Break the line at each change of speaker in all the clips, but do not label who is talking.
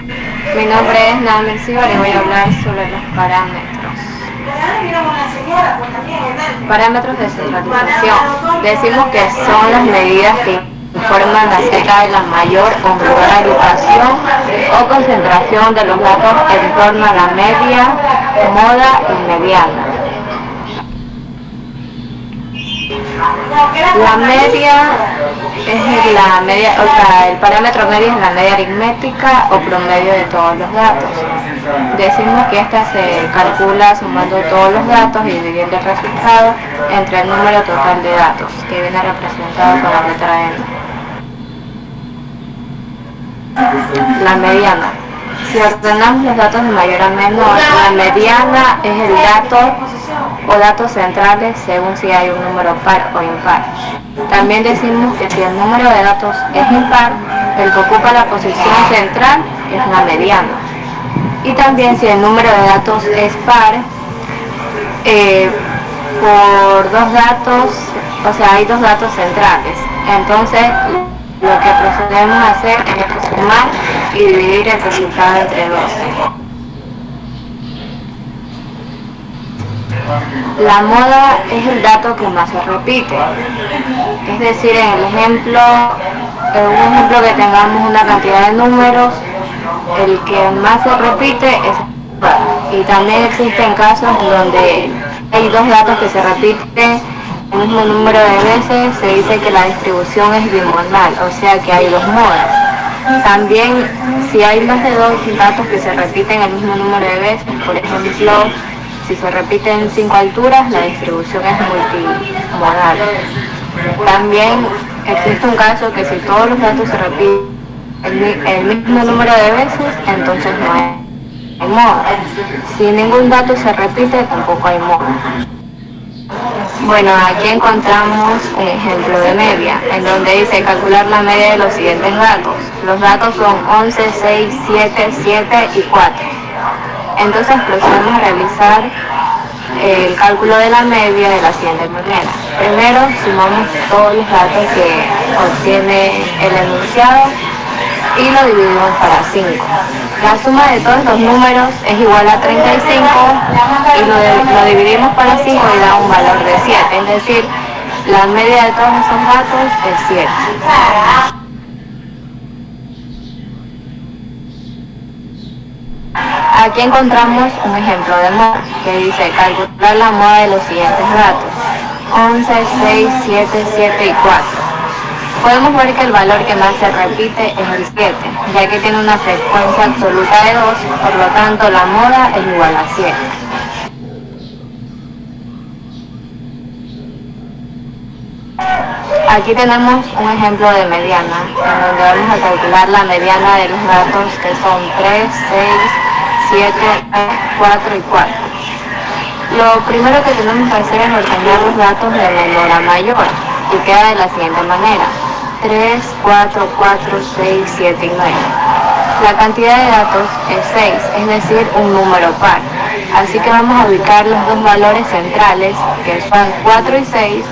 Mi nombre es Namer Silva y voy a hablar sobre los parámetros. Parámetros de centralización. Decimos que son las medidas que informan acerca de la mayor o menor agrupación o concentración de los datos en torno a la media, moda y mediana. La media es la media, o sea, el parámetro medio es la media aritmética o promedio de todos los datos. Decimos que esta se calcula sumando todos los datos y dividiendo el resultado entre el número total de datos, que viene representado con la letra N. La mediana. Si ordenamos los datos de mayor a menor, la mediana es el dato o datos centrales según si hay un número par o impar. También decimos que si el número de datos es impar, el que ocupa la posición central es la mediana. Y también si el número de datos es par, por dos datos, o sea, hay dos datos centrales. Entonces, lo que procedemos a hacer es sumar y dividir el resultado entre dos. La moda es el dato que más se repite. Es decir, en un ejemplo que tengamos una cantidad de números, el que más se repite es el par. Y también existen casos donde hay dos datos que se repiten el mismo número de veces, se dice que la distribución es bimodal, o sea que hay dos modas. También, si hay más de dos datos que se repiten el mismo número de veces, por ejemplo, si se repiten 5 alturas, la distribución es multimodal. También existe un caso que si todos los datos se repiten el mismo número de veces, entonces no hay moda. Si ningún dato se repite, tampoco hay moda. Bueno, aquí encontramos un ejemplo de media, en donde dice calcular la media de los siguientes datos. Los datos son 11, 6, 7, 7 y 4. Entonces procedemos a realizar el cálculo de la media de la siguiente manera. Primero sumamos todos los datos que obtiene el enunciado y lo dividimos para 5. La suma de todos los números es igual a 35 y lo dividimos para 5 y da un valor de 7, es decir, la media de todos esos datos es 7. Aquí encontramos un ejemplo de moda que dice calcular la moda de los siguientes datos: 11, 6, 7, 7 y 4. Podemos ver que el valor que más se repite es el 7, ya que tiene una frecuencia absoluta de 2, por lo tanto la moda es igual a 7. Aquí tenemos un ejemplo de mediana, en donde vamos a calcular la mediana de los datos que son 3, 6, 7, 4 y 4. Lo primero que tenemos que hacer es ordenar los datos de menor a mayor y queda de la siguiente manera: 3, 4, 4, 6, 7 y 9. La cantidad de datos es 6, es decir, un número par. Así que vamos a ubicar los dos valores centrales, que son 4 y 6.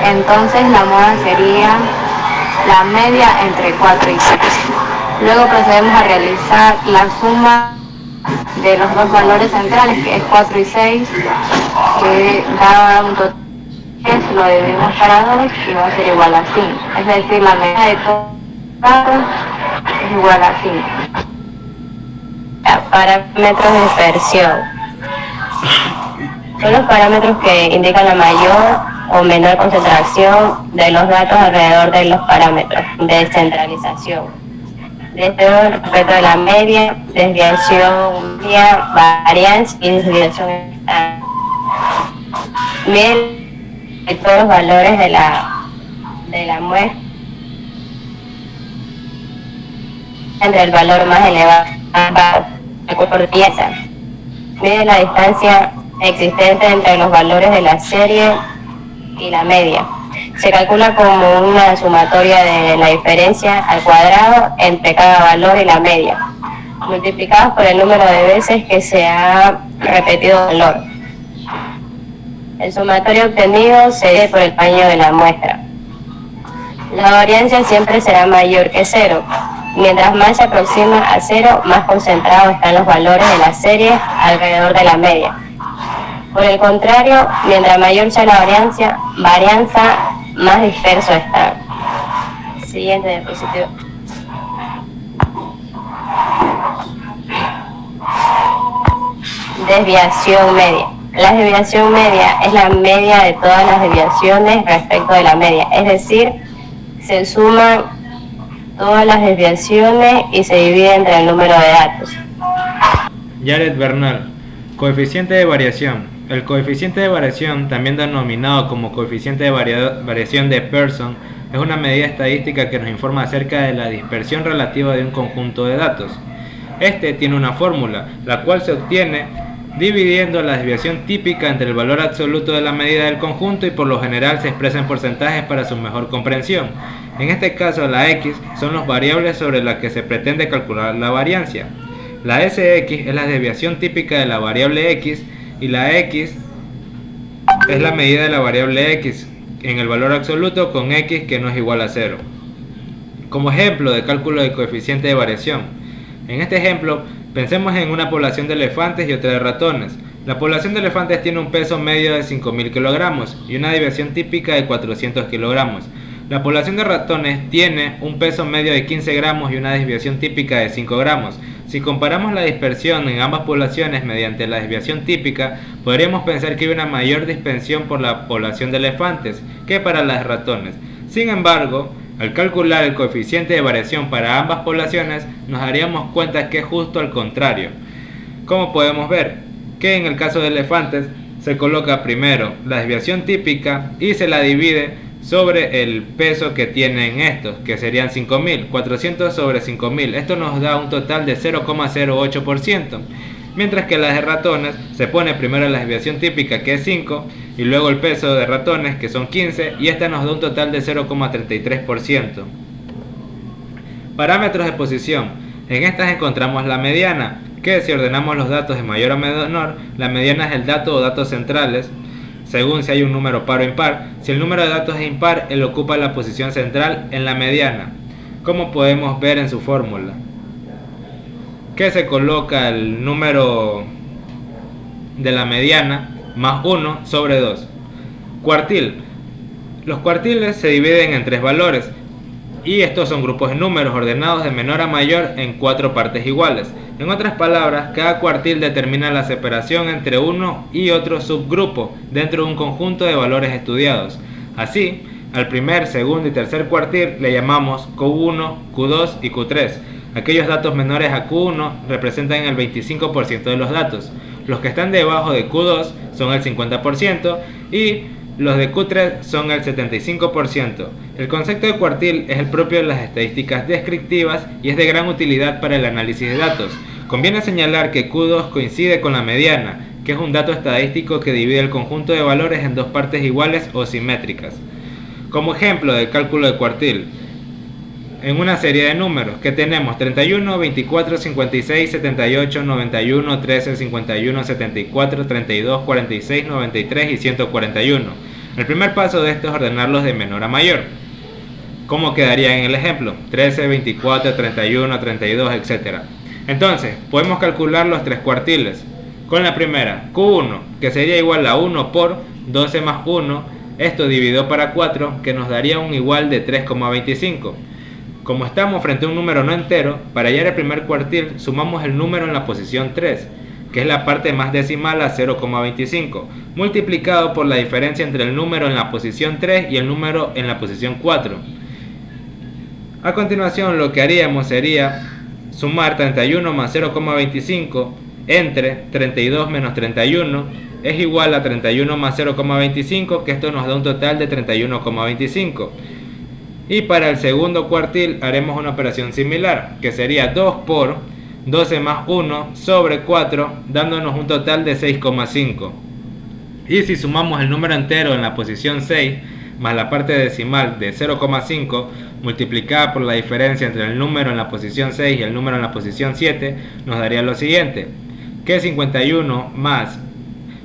Entonces la moda sería la media entre 4 y 6. Luego procedemos a realizar la suma de los dos valores centrales, que es 4 y 6, que da un total, lo dividimos para 2 y va a ser igual a 5. Es decir, la media de todos los datos es igual a 5.
Parámetros de dispersión. Son los parámetros que indican la mayor o menor concentración de los datos alrededor de los parámetros de centralización. Desde respecto de la media, desviación media, varianza y desviación estándar. Miden todos los valores de la muestra entre el valor más elevado por pieza. Mide la distancia existente entre los valores de la serie y la media. Se calcula como una sumatoria de la diferencia al cuadrado entre cada valor y la media, multiplicados por el número de veces que se ha repetido el valor. El sumatorio obtenido se divide por el tamaño de la muestra. La varianza siempre será mayor que 0, Mientras más se aproxima a cero, más concentrados están los valores de la serie alrededor de la media. Por el contrario, mientras mayor sea la varianza, más disperso está. Siguiente diapositiva. Desviación media. La desviación media es la media de todas las desviaciones respecto de la media, es decir, se suman todas las desviaciones y se divide entre el número de datos.
Jared Bernal. Coeficiente de variación. El coeficiente de variación, también denominado como coeficiente de variación de Pearson, es una medida estadística que nos informa acerca de la dispersión relativa de un conjunto de datos. Este tiene una fórmula, la cual se obtiene dividiendo la desviación típica entre el valor absoluto de la medida del conjunto y por lo general se expresa en porcentajes para su mejor comprensión. En este caso, la X son las variables sobre las que se pretende calcular la variancia. La SX es la desviación típica de la variable X y la X es la medida de la variable X en el valor absoluto con X que no es igual a 0. Como ejemplo de cálculo de coeficiente de variación. En este ejemplo, pensemos en una población de elefantes y otra de ratones. La población de elefantes tiene un peso medio de 5.000 kilogramos y una desviación típica de 400 kilogramos. La población de ratones tiene un peso medio de 15 gramos y una desviación típica de 5 gramos. Si comparamos la dispersión en ambas poblaciones mediante la desviación típica, podríamos pensar que hay una mayor dispersión por la población de elefantes que para las ratones. Sin embargo, al calcular el coeficiente de variación para ambas poblaciones, nos daríamos cuenta que es justo al contrario. Como podemos ver, que en el caso de elefantes se coloca primero la desviación típica y se la divide sobre el peso que tienen estos, que serían 5.000, 400 sobre 5.000. Esto nos da un total de 0,08%. Mientras que las de ratones se pone primero la desviación típica, que es 5, y luego el peso de ratones, que son 15, y esta nos da un total de 0,33%. Parámetros de posición. En estas encontramos la mediana, que si ordenamos los datos de mayor a menor, la mediana es el dato o datos centrales, según si hay un número par o impar. Si el número de datos es impar, él ocupa la posición central en la mediana, como podemos ver en su fórmula, que se coloca el número de la mediana más 1 sobre 2. Cuartil. Los cuartiles se dividen en 3 valores, y estos son grupos de números ordenados de menor a mayor en 4 partes iguales. En otras palabras, cada cuartil determina la separación entre uno y otro subgrupo dentro de un conjunto de valores estudiados. Así, al primer, segundo y tercer cuartil le llamamos Q1, Q2 y Q3. Aquellos datos menores a Q1 representan el 25% de los datos. Los que están debajo de Q2 son el 50% y los de Q3 son el 75%. El concepto de cuartil es el propio de las estadísticas descriptivas y es de gran utilidad para el análisis de datos. Conviene señalar que Q2 coincide con la mediana, que es un dato estadístico que divide el conjunto de valores en dos partes iguales o simétricas. Como ejemplo del cálculo de cuartil, en una serie de números que tenemos 31, 24, 56, 78, 91, 13, 51, 74, 32, 46, 93 y 141. El primer paso de esto es ordenarlos de menor a mayor. ¿Cómo quedaría en el ejemplo? 13, 24, 31, 32, etc. Entonces, podemos calcular los 3 cuartiles. Con la primera, Q1, que sería igual a 1 por 12 más 1, esto dividido para 4, que nos daría un igual de 3,25. Como estamos frente a un número no entero, para hallar el primer cuartil sumamos el número en la posición 3, que es la parte más decimal a 0,25, multiplicado por la diferencia entre el número en la posición 3 y el número en la posición 4. A continuación, lo que haríamos sería sumar 31 más 0,25 entre 32 menos 31 es igual a 31 más 0,25, que esto nos da un total de 31,25. Y para el segundo cuartil haremos una operación similar, que sería 2 por 12 más 1 sobre 4, dándonos un total de 6,5. Y si sumamos el número entero en la posición 6, más la parte decimal de 0,5, multiplicada por la diferencia entre el número en la posición 6 y el número en la posición 7, nos daría lo siguiente, que 51 más,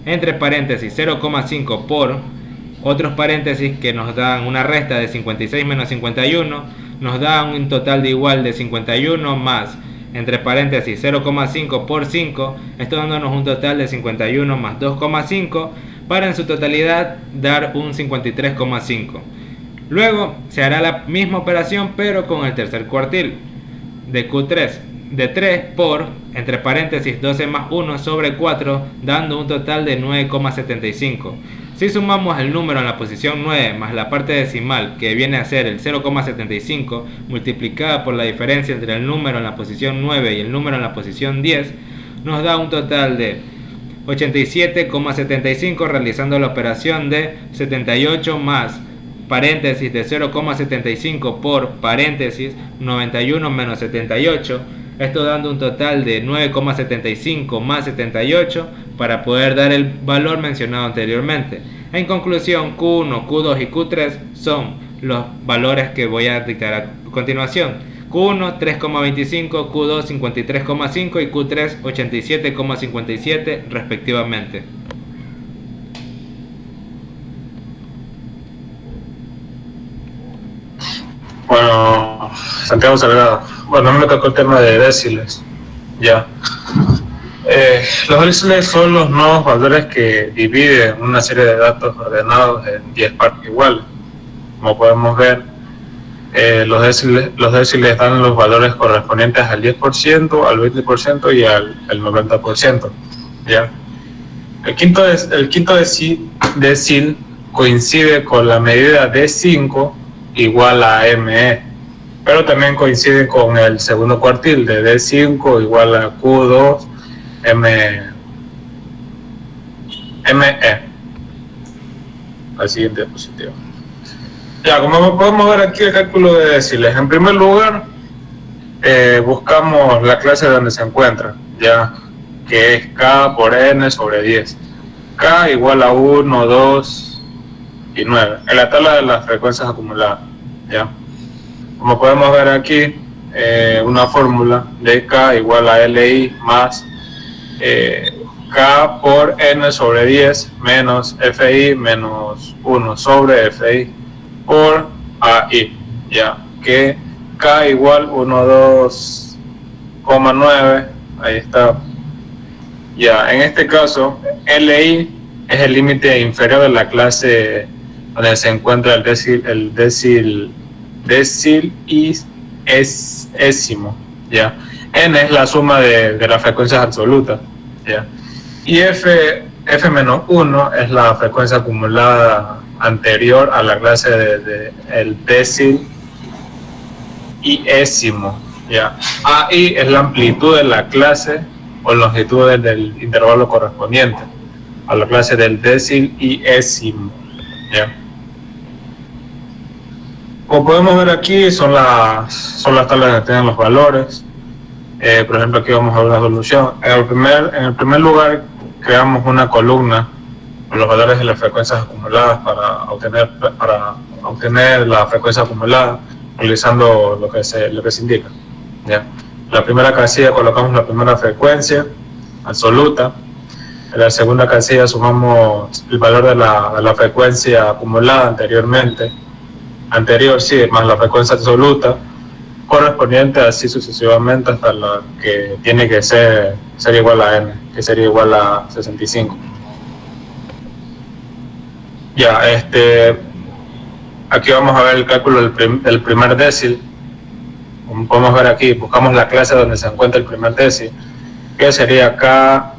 entre paréntesis, 0,5 por otros paréntesis que nos dan una resta de 56 menos 51, nos da un total de igual de 51 más, entre paréntesis, 0,5 por 5, esto dándonos un total de 51 más 2,5, para en su totalidad dar un 53,5. Luego se hará la misma operación pero con el tercer cuartil de Q3, de 3 por, entre paréntesis, 12 más 1 sobre 4, dando un total de 9,75. Si sumamos el número en la posición 9 más la parte decimal, que viene a ser el 0,75, multiplicada por la diferencia entre el número en la posición 9 y el número en la posición 10, nos da un total de 87,75, realizando la operación de 78 más paréntesis de 0,75 por paréntesis 91 menos 78, esto dando un total de 9,75 más 78 para poder dar el valor mencionado anteriormente. En conclusión, Q1, Q2 y Q3 son los valores que voy a dictar a continuación. Q1 3,25, Q2 53,5 y Q3 87,57 respectivamente.
Bueno, Santiago Salgado. Bueno, a mí me tocó el tema de déciles. Ya. Los déciles son los nuevos valores que dividen una serie de datos ordenados en 10 partes iguales. Como podemos ver, los déciles dan los valores correspondientes al 10%, al 20% y al 90%. ¿Ya? El quinto decil coincide con la medida D5 igual a ME, pero también coincide con el segundo cuartil de D5 igual a Q2 ME. Al siguiente diapositivo. Ya, como podemos ver aquí el cálculo de deciles, en primer lugar buscamos la clase donde se encuentra, ya, que es K por N sobre 10. K igual a 1, 2 y 9, en la tabla de las frecuencias acumuladas, ¿ya? Como podemos ver aquí, una fórmula de K igual a LI más K por N sobre 10 menos FI menos 1 sobre FI por AI, ¿ya? Que K igual 1,2,9, ahí está. Ya, en este caso, LI es el límite inferior de la clase donde se encuentra el decilésimo, ¿ya? N es la suma de las frecuencias absolutas, ¿ya? Y F-1 es la frecuencia acumulada anterior a la clase el decilésimo, ¿ya? AI es la amplitud de la clase o longitud del intervalo correspondiente a la clase del decilésimo, ¿ya? Como podemos ver aquí, son las tablas que tienen los valores. Por ejemplo, aquí vamos a ver la solución. En el primer lugar, creamos una columna con los valores de las frecuencias acumuladas para obtener la frecuencia acumulada, utilizando lo que se indica, ¿ya? En la primera casilla colocamos la primera frecuencia absoluta. En la segunda casilla sumamos el valor de la frecuencia acumulada anterior, sí, más la frecuencia absoluta correspondiente, así sucesivamente hasta la que tiene que ser igual a n, que sería igual a 65. Ya, aquí vamos a ver el cálculo del primer décil. Como podemos ver aquí, buscamos la clase donde se encuentra el primer décil, que sería K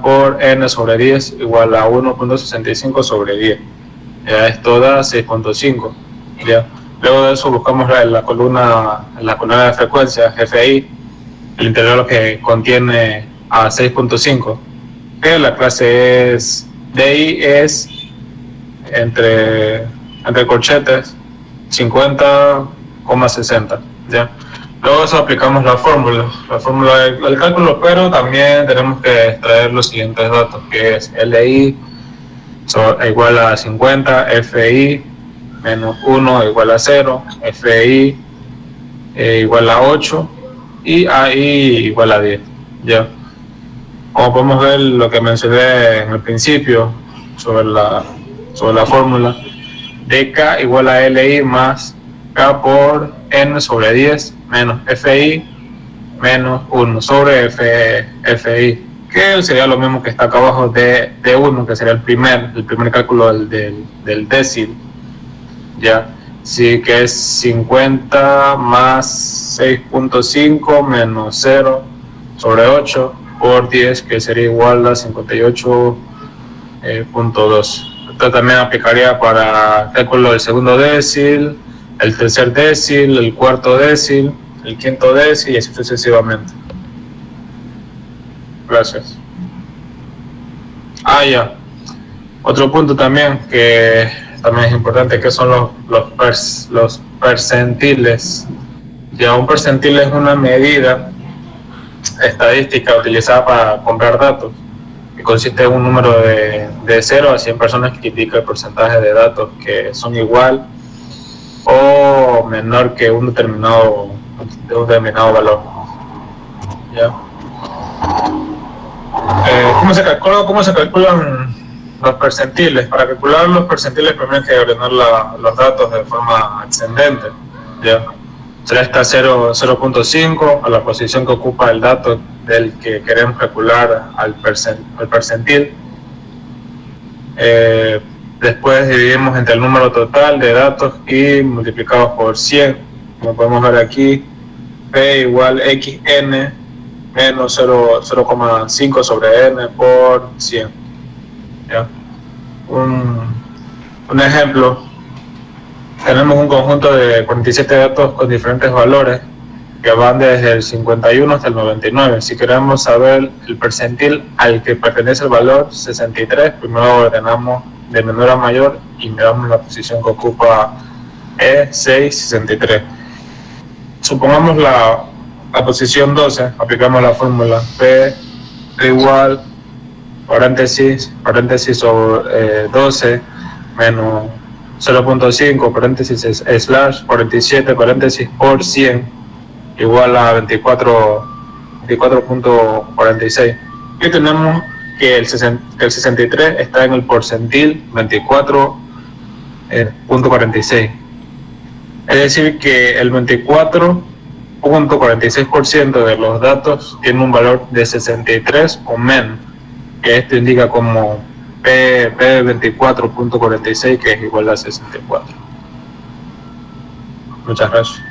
por N sobre 10 igual a 1.65 sobre 10. Ya, esto da 6.5. ¿Ya? Luego de eso buscamos la columna de frecuencia, GFI, el intervalo que contiene a 6.5, que la clase es DI es entre corchetes 50,60, ¿ya? Luego de eso aplicamos la fórmula del cálculo, pero también tenemos que extraer los siguientes datos, que es LI igual a 50, FI menos 1 igual a 0, FI igual a 8 y AI igual a 10, ¿ya? Como podemos ver lo que mencioné en el principio sobre la fórmula, DK igual a LI más K por N sobre 10 menos FI menos 1 sobre FI, que sería lo mismo que está acá abajo de 1, que sería el primer cálculo del décil, ya. Sí, que es 50 más 6.5 menos 0 sobre 8 por 10, que sería igual a 58.2. Esto también aplicaría para el cálculo del segundo décil, el tercer décil, el cuarto décil, el quinto décil y así sucesivamente. Gracias. Ya. Otro punto también que también es importante, que son los percentiles. Ya, un percentil es una medida estadística utilizada para comprar datos, que consiste en un número de 0 a 100 personas que indica el porcentaje de datos que son igual o menor que un determinado valor. ¿Ya? ¿Cómo se calculan los percentiles? Para calcular los percentiles primero hay que ordenar los datos de forma ascendente. ¿Ya? Se le está 0.5 a la posición que ocupa el dato del que queremos calcular al percentil. Después dividimos entre el número total de datos y multiplicados por 100. Como podemos ver aquí, P igual XN menos 0,5 sobre N por 100. ¿Ya? Un ejemplo. Tenemos un conjunto de 47 datos con diferentes valores que van desde el 51 hasta el 99. Si queremos saber el percentil al que pertenece el valor 63, primero ordenamos de menor a mayor y miramos la posición que ocupa E663. Supongamos la posición 12, aplicamos la fórmula P igual paréntesis sobre 12 menos 0.5 paréntesis slash 47 paréntesis por 100 igual a 24.46. Y tenemos que el 63 está en el porcentil 24.46. Es decir, que el 24.46% de los datos tiene un valor de 63 o menos, que esto indica como P24.46, que es igual a 64. Muchas gracias.